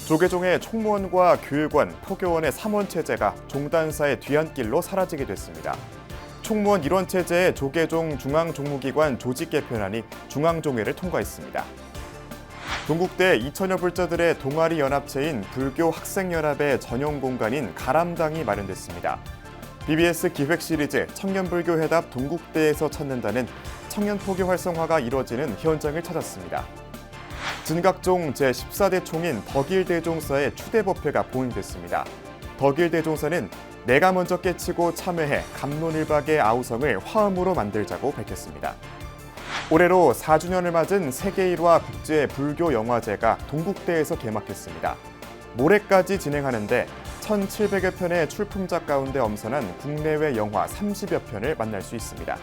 조계종의 총무원과 교육원, 포교원의 3원 체제가 종단사의 뒤안길로 사라지게 됐습니다. 총무원 1원 체제의 조계종 중앙종무기관 조직 개편안이 중앙종회를 통과했습니다. 동국대 2천여 불자들의 동아리 연합체인 불교 학생연합의 전용 공간인 가람당이 마련됐습니다. BBS 기획 시리즈 청년불교 회답 동국대에서 찾는다는 청년 포교 활성화가 이뤄지는 현장을 찾았습니다. 진각종 제14대 총인 덕일대종사의 추대법회가 봉행됐습니다. 덕일대종사는 내가 먼저 깨치고 참회해 갑론을박의 아우성을 화음으로 만들자고 밝혔습여 올해로 4주년을 맞은 세계 1화 국제 불교 영화제가 동국대에서 개막했습니다. 모레까지 진행하는데 1,700여 편의 출품작 가운데 엄선한 국내외 영화 30여 편을 만날 수 있습니다.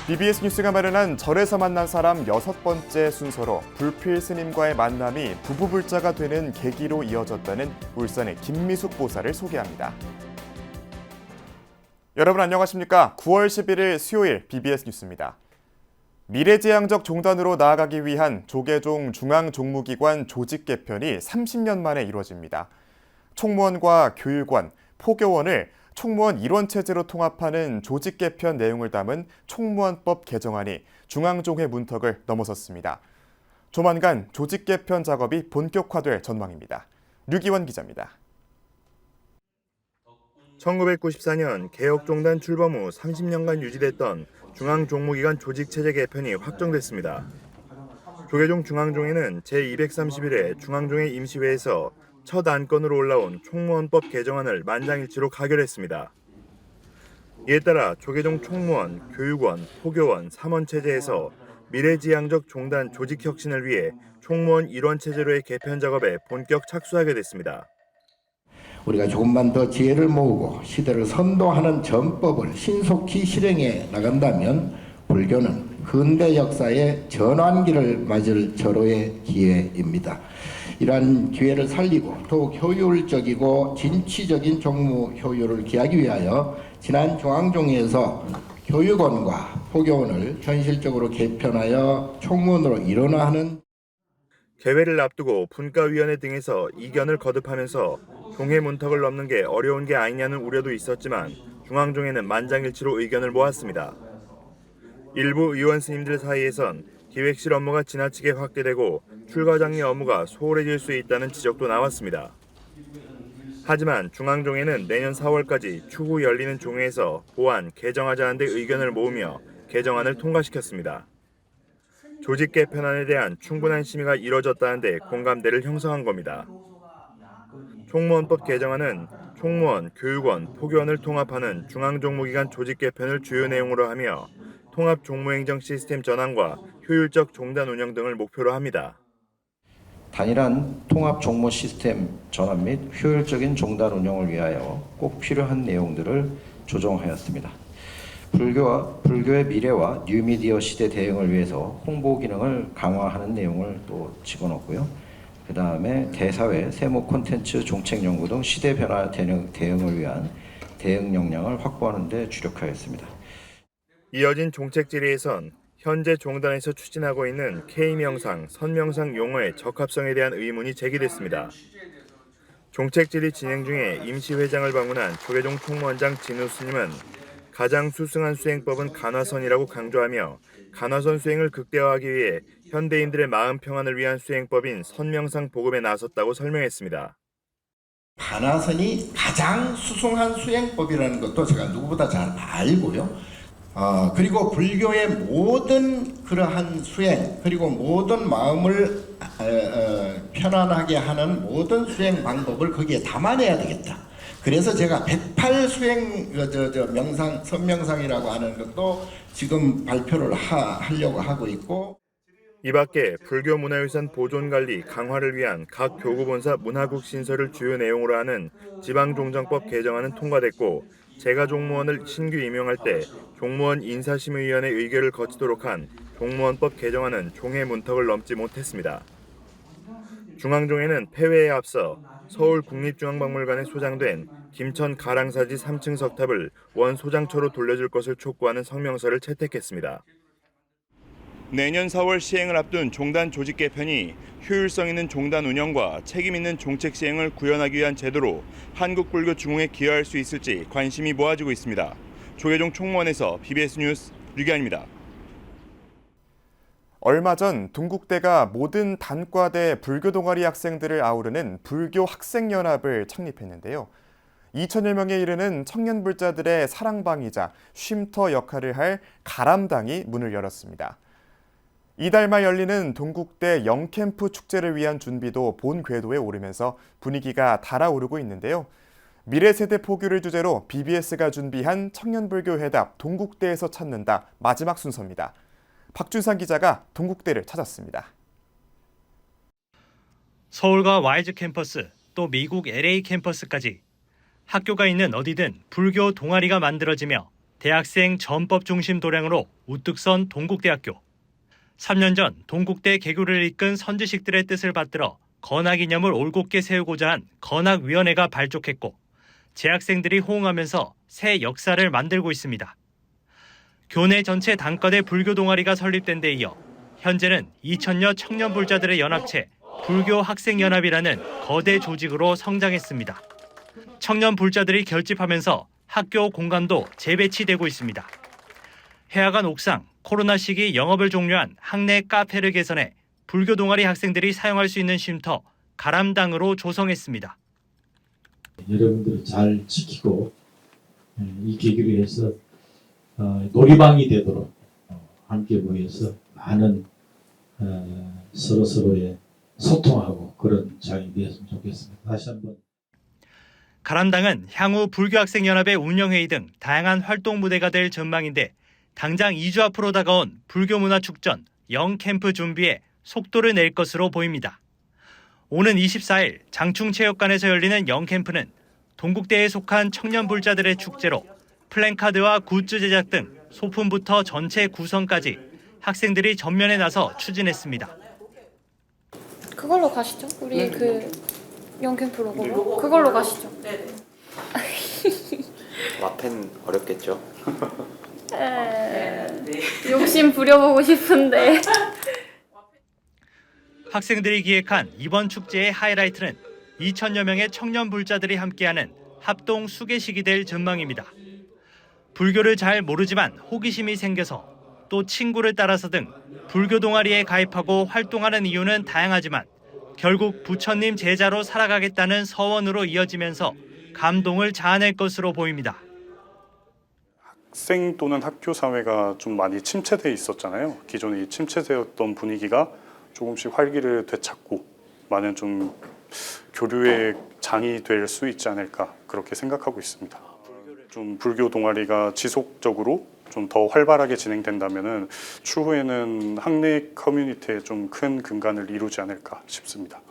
BBS 뉴스가 마련한 절에서 만난 사람 6번째 순서로 불필 스님과의 만남이 부부불자가 되는 계기로 이어졌다는 울산의 김미숙 보살을 소개합니다. 여러분 안녕하십니까? 9월 11일 수요일 BBS 뉴스입니다. 미래지향적 종단으로 나아가기 위한 조계종 중앙종무기관 조직 개편이 30년 만에 이루어집니다. 총무원과 교육원, 포교원을 총무원 1원 체제로 통합하는 조직 개편 내용을 담은 총무원법 개정안이 중앙종회 문턱을 넘어섰습니다. 조만간 조직 개편 작업이 본격화될 전망입니다. 류기원 기자입니다. 1994년 개혁종단 출범 후 30년간 유지됐던 중앙종무기관 조직체제 개편이 확정됐습니다. 조계종 중앙종회는 제231회 중앙종회 임시회에서 첫 안건으로 올라온 총무원법 개정안을 만장일치로 가결했습니다. 이에 따라 조계종 총무원, 교육원, 포교원, 3원 체제에서 미래지향적 종단 조직 혁신을 위해 총무원 1원 체제로의 개편 작업에 본격 착수하게 됐습니다. 우리가 조금만 더 지혜를 모으고 시대를 선도하는 전법을 신속히 실행해 나간다면 불교는 근대 역사의 전환기를 맞을 절호의 기회입니다. 이러한 기회를 살리고 더욱 효율적이고 진취적인 종무 효율을 기하기 위하여 지난 중앙종회에서 교육원과 포교원을 현실적으로 개편하여 총무원으로 일원화하는 개회를 앞두고 분과위원회 등에서 이견을 거듭하면서 종회 문턱을 넘는 게 어려운 게 아니냐는 우려도 있었지만 중앙종회는 만장일치로 의견을 모았습니다. 일부 의원 스님들 사이에선 기획실 업무가 지나치게 확대되고 출과장리 업무가 소홀해질 수 있다는 지적도 나왔습니다. 하지만 중앙종회는 내년 4월까지 추후 열리는 종회에서 보완, 개정하자는 데 의견을 모으며 개정안을 통과시켰습니다. 조직 개편안에 대한 충분한 심의가 이뤄졌다는 데 공감대를 형성한 겁니다. 총무원법 개정안은 총무원, 교육원, 포교원을 통합하는 중앙종무기관 조직 개편을 주요 내용으로 하며 통합 종무행정 시스템 전환과 효율적 종단 운영 등을 목표로 합니다. 단일한 통합 종무 시스템 전환 및 효율적인 종단 운영을 위하여 꼭 필요한 내용들을 조정하였습니다. 불교의 미래와 뉴미디어 시대 대응을 위해서 홍보 기능을 강화하는 내용을 또 집어넣고요. 그 다음에 대사회, 세무 콘텐츠, 정책 연구 등 시대 변화 대응을 위한 대응 역량을 확보하는 데 주력하였습니다. 이어진 정책 질의에선 현재 종단에서 추진하고 있는 K명상, 선명상 용어의 적합성에 대한 의문이 제기됐습니다. 정책 질의 진행 중에 임시회장을 방문한 조계종 총무원장 진우 스님은 가장 수승한 수행법은 간화선이라고 강조하며 간화선 수행을 극대화하기 위해 현대인들의 마음 평안을 위한 수행법인 선명상 복음에 나섰다고 설명했습니다. 간화선이 가장 수승한 수행법이라는 것도 제가 누구보다 잘 알고요. 그리고 불교의 모든 그러한 수행 그리고 모든 마음을 편안하게 하는 모든 수행 방법을 거기에 담아내야 되겠다. 그래서 제가 108 수행 명상 선명상이라고 하는 것도 지금 발표를 하려고 하고 있고. 이 밖에 불교 문화유산 보존관리 강화를 위한 각 교구본사 문화국 신설을 주요 내용으로 하는 지방종정법 개정안은 통과됐고 재가종무원을 신규 임용할 때 종무원 인사심의위원회 의결을 거치도록 한 종무원법 개정안은 종회 문턱을 넘지 못했습니다. 중앙종회는 폐회에 앞서 서울국립중앙박물관에 소장된 김천 가랑사지 3층 석탑을 원 소장처로 돌려줄 것을 촉구하는 성명서를 채택했습니다. 내년 4월 시행을 앞둔 종단 조직 개편이 효율성 있는 종단 운영과 책임 있는 정책 시행을 구현하기 위한 제도로 한국불교중흥에 기여할 수 있을지 관심이 모아지고 있습니다. 조계종 총무원에서 BBS 뉴스 류기환입니다. 얼마 전 동국대가 모든 단과대 불교 동아리 학생들을 아우르는 불교 학생연합을 창립했는데요. 2천여 명에 이르는 청년 불자들의 사랑방이자 쉼터 역할을 할 가람당이 문을 열었습니다. 이달 말 열리는 동국대 영캠프 축제를 위한 준비도 본 궤도에 오르면서 분위기가 달아오르고 있는데요. 미래세대 포교를 주제로 BBS가 준비한 청년불교 회답 동국대에서 찾는다 마지막 순서입니다. 박준상 기자가 동국대를 찾았습니다. 서울과 YG 캠퍼스, 또 미국 LA 캠퍼스까지 학교가 있는 어디든 불교 동아리가 만들어지며 대학생 전법 중심 도량으로 우뚝 선 동국대학교. 3년 전 동국대 개교를 이끈 선지식들의 뜻을 받들어 건학이념을 올곧게 세우고자 한 건학위원회가 발족했고 재학생들이 호응하면서 새 역사를 만들고 있습니다. 교내 전체 단과대 불교 동아리가 설립된 데 이어 현재는 2천여 청년 불자들의 연합체 불교 학생연합이라는 거대 조직으로 성장했습니다. 청년 불자들이 결집하면서 학교 공간도 재배치되고 있습니다. 해화관 옥상, 코로나 시기 영업을 종료한 학내 카페를 개선해 불교 동아리 학생들이 사용할 수 있는 쉼터 가람당으로 조성했습니다. 여러분들 잘 지키고 이 계기로 해서 놀이방이 되도록 함께 모여서 많은 서로서로의 소통하고 그런 장이 되었으면 좋겠습니다. 다시 한번. 가람당은 향후 불교학생연합의 운영회의 등 다양한 활동 무대가 될 전망인데 당장 2주 앞으로 다가온 불교문화축전 영캠프 준비에 속도를 낼 것으로 보입니다. 오는 24일 장충체육관에서 열리는 영캠프는 동국대에 속한 청년 불자들의 축제로 플랜카드와 굿즈 제작 등 소품부터 전체 구성까지 학생들이 전면에 나서 추진했습니다. 그걸로 가시죠. 우리 그 영캠프 로고. 그걸로 가시죠. 네네. 와펜 어렵겠죠? 욕심 부려보고 싶은데. 학생들이 기획한 이번 축제의 하이라이트는 2천여 명의 청년 불자들이 함께하는 합동 수계식이 될 전망입니다. 불교를 잘 모르지만 호기심이 생겨서 또 친구를 따라서 등 불교 동아리에 가입하고 활동하는 이유는 다양하지만 결국 부처님 제자로 살아가겠다는 서원으로 이어지면서 감동을 자아낼 것으로 보입니다. 학생 또는 학교 사회가 좀 많이 침체돼 있었잖아요. 기존에 이 침체되었던 분위기가 조금씩 활기를 되찾고 많은 좀 교류의 장이 될 수 있지 않을까 그렇게 생각하고 있습니다. 좀 불교 동아리가 지속적으로 좀 더 활발하게 진행된다면은 추후에는 학내 커뮤니티에 좀 큰 근간을 이루지 않을까 싶습니다.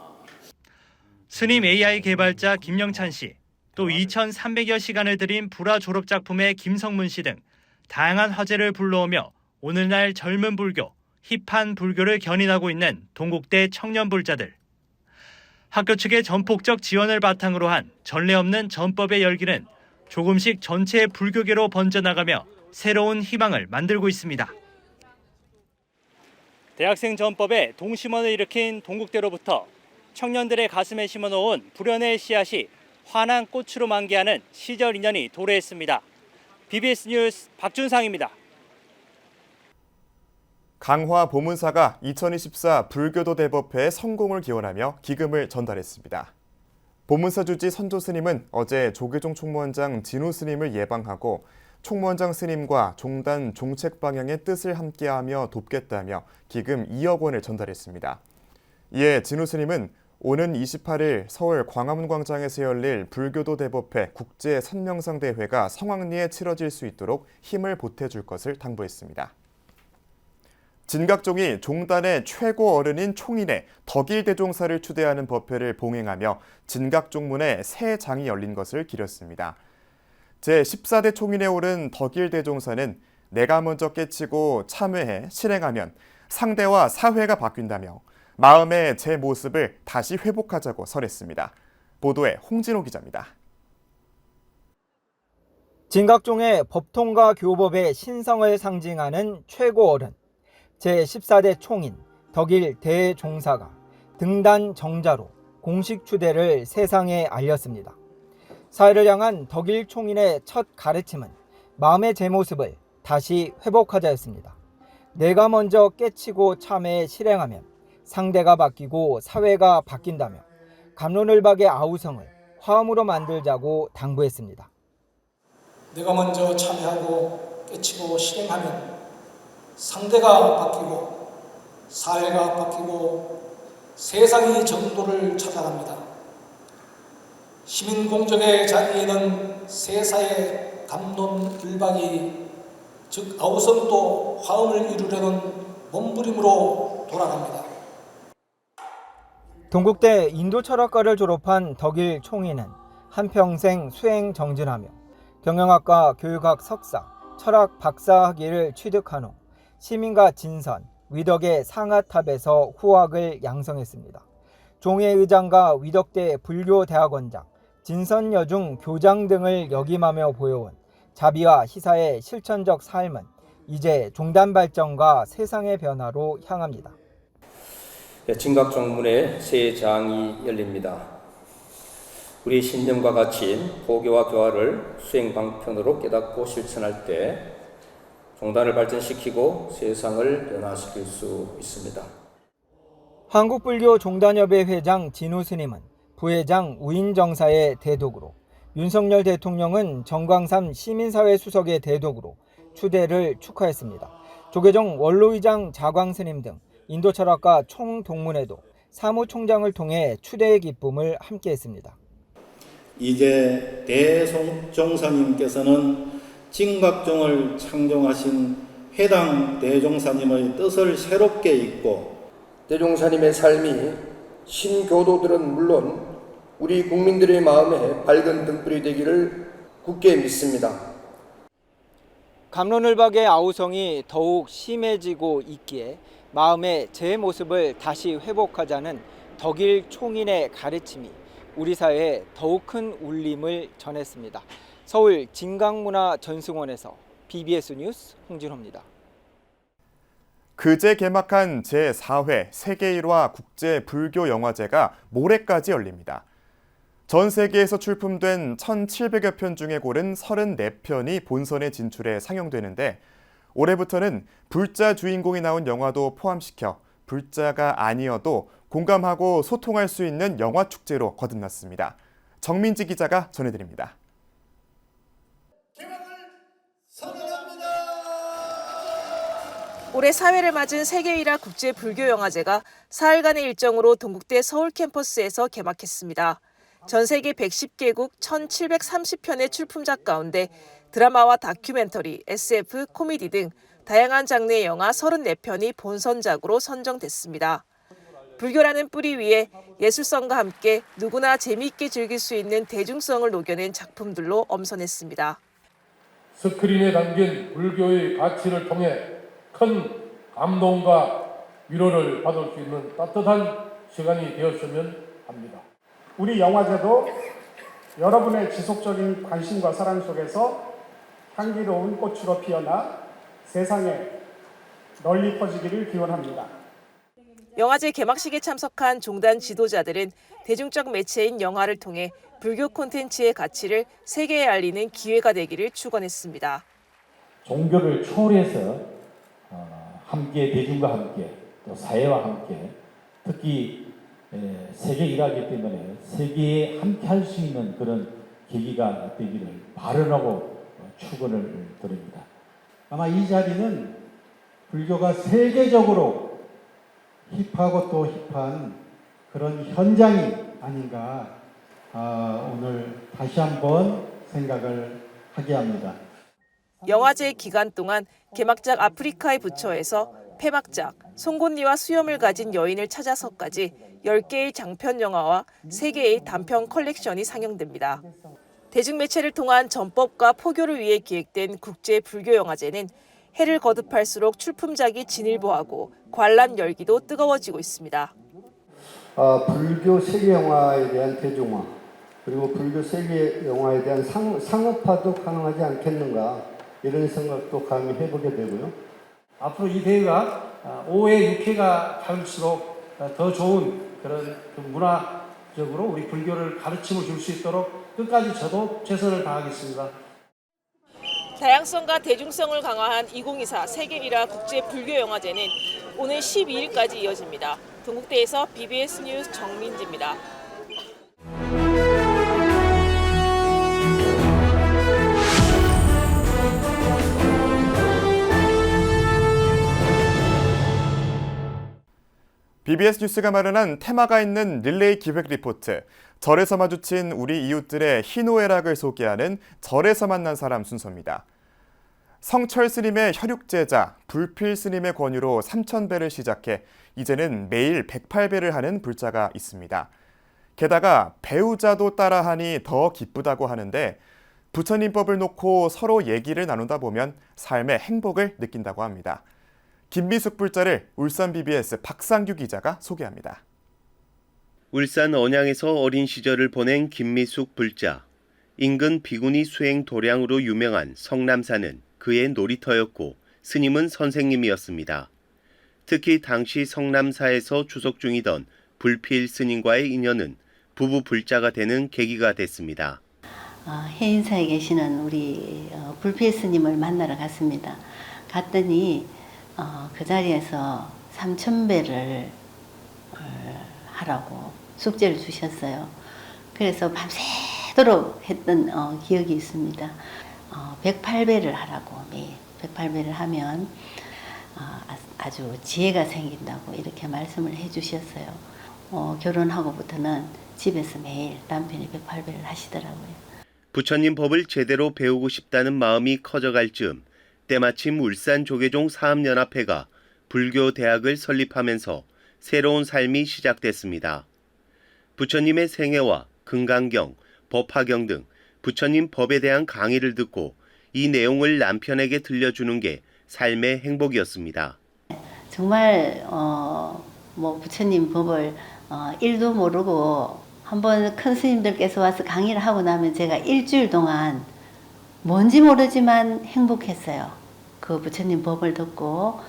스님 AI 개발자 김영찬 씨, 또 2,300여 시간을 들인 불화 졸업 작품의 김성문 씨 등 다양한 화제를 불러오며 오늘날 젊은 불교, 힙한 불교를 견인하고 있는 동국대 청년 불자들. 학교 측의 전폭적 지원을 바탕으로 한 전례 없는 전법의 열기는 조금씩 전체 불교계로 번져나가며 새로운 희망을 만들고 있습니다. 대학생 전법에 동심원을 일으킨 동국대로부터 청년들의 가슴에 심어놓은 불연의 씨앗이 환한 꽃으로 만개하는 시절 인연이 도래했습니다. BBS 뉴스 박준상입니다. 강화 보문사가 2024 불교도 대법회에 성공을 기원하며 기금을 전달했습니다. 보문사 주지 선조 스님은 어제 조계종 총무원장 진우 스님을 예방하고 총무원장 스님과 종단 종책 방향의 뜻을 함께하며 돕겠다며 기금 2억 원을 전달했습니다. 이에 진우 스님은 오는 28일 서울 광화문 광장에서 열릴 불교도 대법회 국제 선명상 대회가 성황리에 치러질 수 있도록 힘을 보태줄 것을 당부했습니다. 진각종이 종단의 최고 어른인 총인의 덕일대종사를 추대하는 법회를 봉행하며 진각종문에 새 장이 열린 것을 기렸습니다. 제14대 총인에 오른 덕일대종사는 내가 먼저 깨치고 참회해 실행하면 상대와 사회가 바뀐다며 마음의 제 모습을 다시 회복하자고 설했습니다. 보도에 홍진호 기자입니다. 진각종의 법통과 교법의 신성을 상징하는 최고 어른, 제14대 총인 덕일 대종사가 등단 정자로 공식 추대를 세상에 알렸습니다. 사회를 향한 덕일 총인의 첫 가르침은 마음의 제 모습을 다시 회복하자였습니다. 내가 먼저 깨치고 참회에 실행하면 상대가 바뀌고 사회가 바뀐다며 갑론을박의 아우성을 화음으로 만들자고 당부했습니다. 내가 먼저 참여하고 깨치고 실행하면 상대가 바뀌고 사회가 바뀌고 세상이 정도를 찾아갑니다. 시민공적의 자리에는 세사의 갑론을박이 즉 아우성도 화음을 이루려는 몸부림으로 돌아갑니다. 동국대 인도철학과를 졸업한 덕일 총인은 한평생 수행 정진하며 경영학과 교육학 석사, 철학 박사 학위를 취득한 후 시민가 진선, 위덕의 상하탑에서 후학을 양성했습니다. 종회의장과 위덕대 불교대학원장, 진선여중 교장 등을 역임하며 보여온 자비와 희사의 실천적 삶은 이제 종단 발전과 세상의 변화로 향합니다. 진각종문의 새 장이 열립니다. 우리 신념과 가치, 포교와 교화를 수행 방편으로 깨닫고 실천할 때 종단을 발전시키고 세상을 변화시킬 수 있습니다. 한국불교종단협의 회장 진우 스님은 부회장 우인정사의 대독으로, 윤석열 대통령은 정광삼 시민사회 수석의 대독으로 추대를 축하했습니다. 조계종 원로의장 자광 스님 등 인도철학과 총동문회도 사무총장을 통해 추대의 기쁨을 함께했습니다. 이제 대종사님께서는 진각종을 창종하신 해당 대종사님의 뜻을 새롭게 잇고 대종사님의 삶이 신교도들은 물론 우리 국민들의 마음에 밝은 등불이 되기를 굳게 믿습니다. 갑론을박의 아우성이 더욱 심해지고 있기에 마음의 제 모습을 다시 회복하자는 덕일 총인의 가르침이 우리 사회에 더욱 큰 울림을 전했습니다. 서울 진강문화전승원에서 BBS 뉴스 홍진호입니다. 그제 개막한 제4회 세계 1화 국제불교영화제가 모레까지 열립니다. 전 세계에서 출품된 1,700여 편 중에 고른 34편이 본선에 진출해 상영되는데 올해부터는 불자 주인공이 나온 영화도 포함시켜 불자가 아니어도 공감하고 소통할 수 있는 영화축제로 거듭났습니다. 정민지 기자가 전해드립니다. 올해 사회를 맞은 세계 1화 국제불교영화제가 사흘간의 일정으로 동국대 서울 캠퍼스에서 개막했습니다. 전 세계 110개국 1,730편의 출품작 가운데 드라마와 다큐멘터리, SF, 코미디 등 다양한 장르의 영화 34편이 본선작으로 선정됐습니다. 불교라는 뿌리 위에 예술성과 함께 누구나 재미있게 즐길 수 있는 대중성을 녹여낸 작품들로 엄선했습니다. 스크린에 담긴 불교의 가치를 통해 큰 감동과 위로를 받을 수 있는 따뜻한 시간이 되었으면 합니다. 우리 영화제도 여러분의 지속적인 관심과 사랑 속에서 향기로운 꽃으로 피어나 세상에 널리 퍼지기를 기원합니다. 영화제 개막식에 참석한 종단 지도자들은 대중적 매체인 영화를 통해 불교 콘텐츠의 가치를 세계에 알리는 기회가 되기를 축원했습니다. 종교를 초월해서 함께 대중과 함께 또 사회와 함께 특히 세계 일하기 때문에 세계에 함께 할 수 있는 그런 계기가 되기를 발언하고 축원을 드립니다. 아마 이 자리는 불교가 세계적으로 힙하고 또 힙한 그런 현장이 아닌가 오늘 다시 한번 생각을 하게 합니다. 영화제 기간 동안 개막작 아프리카의 부처에서 폐막작 송곳니와 수염을 가진 여인을 찾아서까지 10개의 장편 영화와 3개의 단편 컬렉션이 상영됩니다. 대중매체를 통한 전법과 포교를 위해 기획된 국제불교영화제는 해를 거듭할수록 출품작이 진일보하고 관람 열기도 뜨거워지고 있습니다. 불교 세계 영화에 대한 대중화 그리고 불교 세계 영화에 대한 상업화도 가능하지 않겠는가 이런 생각도 감히 해보게 되고요. 앞으로 이 대회가 오해, 육회가 갈수록 더 좋은 그런 문화적으로 우리 불교를 가르침을 줄 수 있도록 끝까지 저도 최선을 다하겠습니다. 다양성과 대중성을 강화한 2024 세계미라 국제불교영화제는 오늘 12일까지 이어집니다. 동국대에서 BBS 뉴스 정민지입니다. BBS 뉴스가 마련한 테마가 있는 릴레이 기획 리포트. 절에서 마주친 우리 이웃들의 희노애락을 소개하는 절에서 만난 사람 순서입니다. 성철 스님의 혈육제자 불필 스님의 권유로 3000배를 시작해 이제는 매일 108배를 하는 불자가 있습니다. 게다가 배우자도 따라하니 더 기쁘다고 하는데 부처님법을 놓고 서로 얘기를 나누다 보면 삶의 행복을 느낀다고 합니다. 김미숙 불자를 울산 BBS 박상규 기자가 소개합니다. 울산 언양에서 어린 시절을 보낸 김미숙 불자. 인근 비구니 수행 도량으로 유명한 성남사는 그의 놀이터였고 스님은 선생님이었습니다. 특히 당시 성남사에서 주석 중이던 불필 스님과의 인연은 부부 불자가 되는 계기가 됐습니다. 해인사에 계시는 우리 불필 스님을 만나러 갔습니다. 갔더니 그 자리에서 3000배를 하라고 숙제를 주셨어요. 그래서 밤새도록 했던 기억이 있습니다. 108배를 하라고, 매일 108배를 하면 아주 지혜가 생긴다고 이렇게 말씀을 해주셨어요. 결혼하고부터는 집에서 매일 남편이 108배를 하시더라고요. 부처님 법을 제대로 배우고 싶다는 마음이 커져갈 즈음 때마침 울산 조계종 사업연합회가 불교 대학을 설립하면서 새로운 삶이 시작됐습니다. 부처님의 생애와 금강경, 법화경 등 부처님 법에 대한 강의를 듣고 이 내용을 남편에게 들려주는 게 삶의 행복이었습니다. 정말 부처님 법을 1도 모르고 한번 큰 스님들께서 와서 강의를 하고 나면 제가 일주일 동안 뭔지 모르지만 행복했어요. 그 부처님 법을 듣고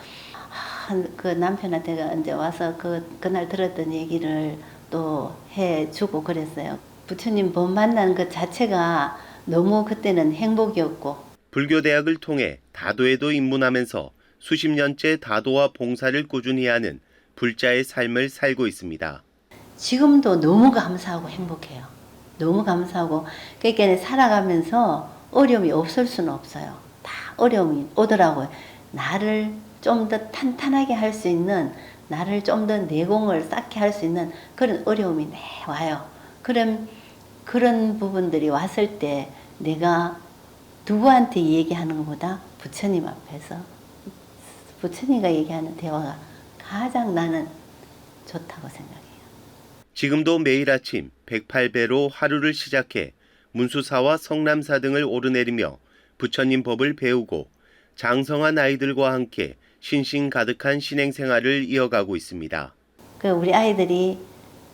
그 남편한테 이제 와서 그날 들었던 얘기를 또 해주고 그랬어요. 부처님 법 만나는 것 자체가 너무 그때는 행복이었고. 불교대학을 통해 다도에도 입문하면서 수십 년째 다도와 봉사를 꾸준히 하는 불자의 삶을 살고 있습니다. 지금도 너무 감사하고 행복해요. 너무 감사하고 그러니까 살아가면서 어려움이 없을 수는 없어요. 다 어려움이 오더라고요. 나를 좀 더 탄탄하게 할 수 있는, 나를 좀 더 내공을 쌓게 할 수 있는 그런 어려움이 와요. 그런 부분들이 왔을 때 내가 누구한테 얘기하는 것보다 부처님 앞에서 부처님과 얘기하는 대화가 가장 나는 좋다고 생각해요. 지금도 매일 아침 108배로 하루를 시작해 문수사와 성남사 등을 오르내리며 부처님 법을 배우고 장성한 아이들과 함께 신신 가득한 신행생활을 이어가고 있습니다. 우리 아이들이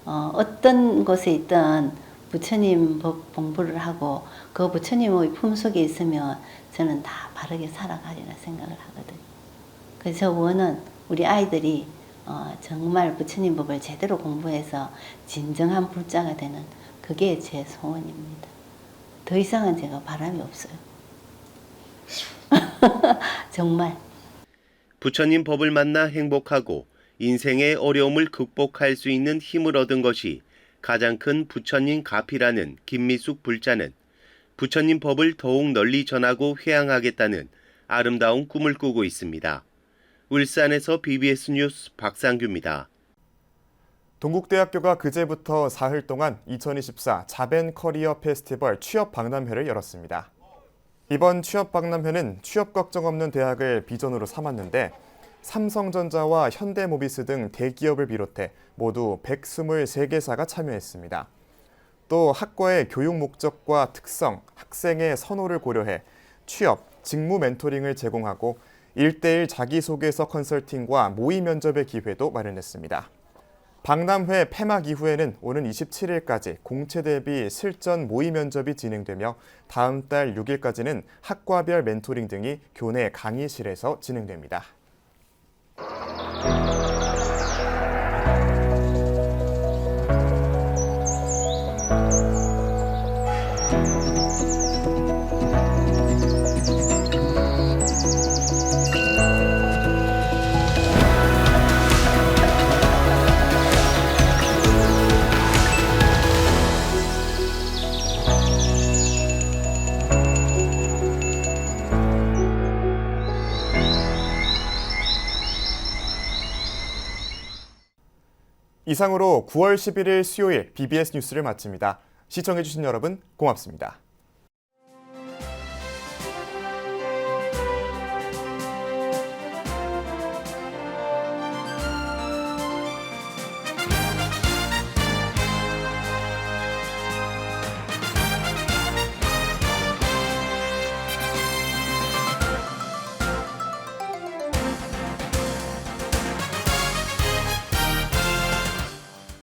어떤 곳에 있든 부처님 법 공부를 하고 그 부처님의 품속에 있으면 저는 다 바르게 살아가리라 생각을 하거든요. 그래서 저 원은 우리 아이들이 정말 부처님 법을 제대로 공부해서 진정한 불자가 되는 그게 제 소원입니다. 더 이상은 제가 바람이 없어요. 정말. 부처님 법을 만나 행복하고 인생의 어려움을 극복할 수 있는 힘을 얻은 것이 가장 큰 부처님 가피라는 김미숙 불자는 부처님 법을 더욱 널리 전하고 회양하겠다는 아름다운 꿈을 꾸고 있습니다. 울산에서 BBS 뉴스 박상규입니다. 동국대학교가 그제부터 사흘 동안 2024 자벤 커리어 페스티벌 취업 박람회를 열었습니다. 이번 취업 박람회는 취업 걱정 없는 대학을 비전으로 삼았는데 삼성전자와 현대모비스 등 대기업을 비롯해 모두 123개사가 참여했습니다. 또 학과의 교육 목적과 특성, 학생의 선호를 고려해 취업, 직무 멘토링을 제공하고 1:1 자기소개서 컨설팅과 모의 면접의 기회도 마련했습니다. 박람회 폐막 이후에는 오는 27일까지 공채 대비 실전 모의 면접이 진행되며 다음 달 6일까지는 학과별 멘토링 등이 교내 강의실에서 진행됩니다. 이상으로 9월 11일 수요일 BBS 뉴스를 마칩니다. 시청해주신 여러분 고맙습니다.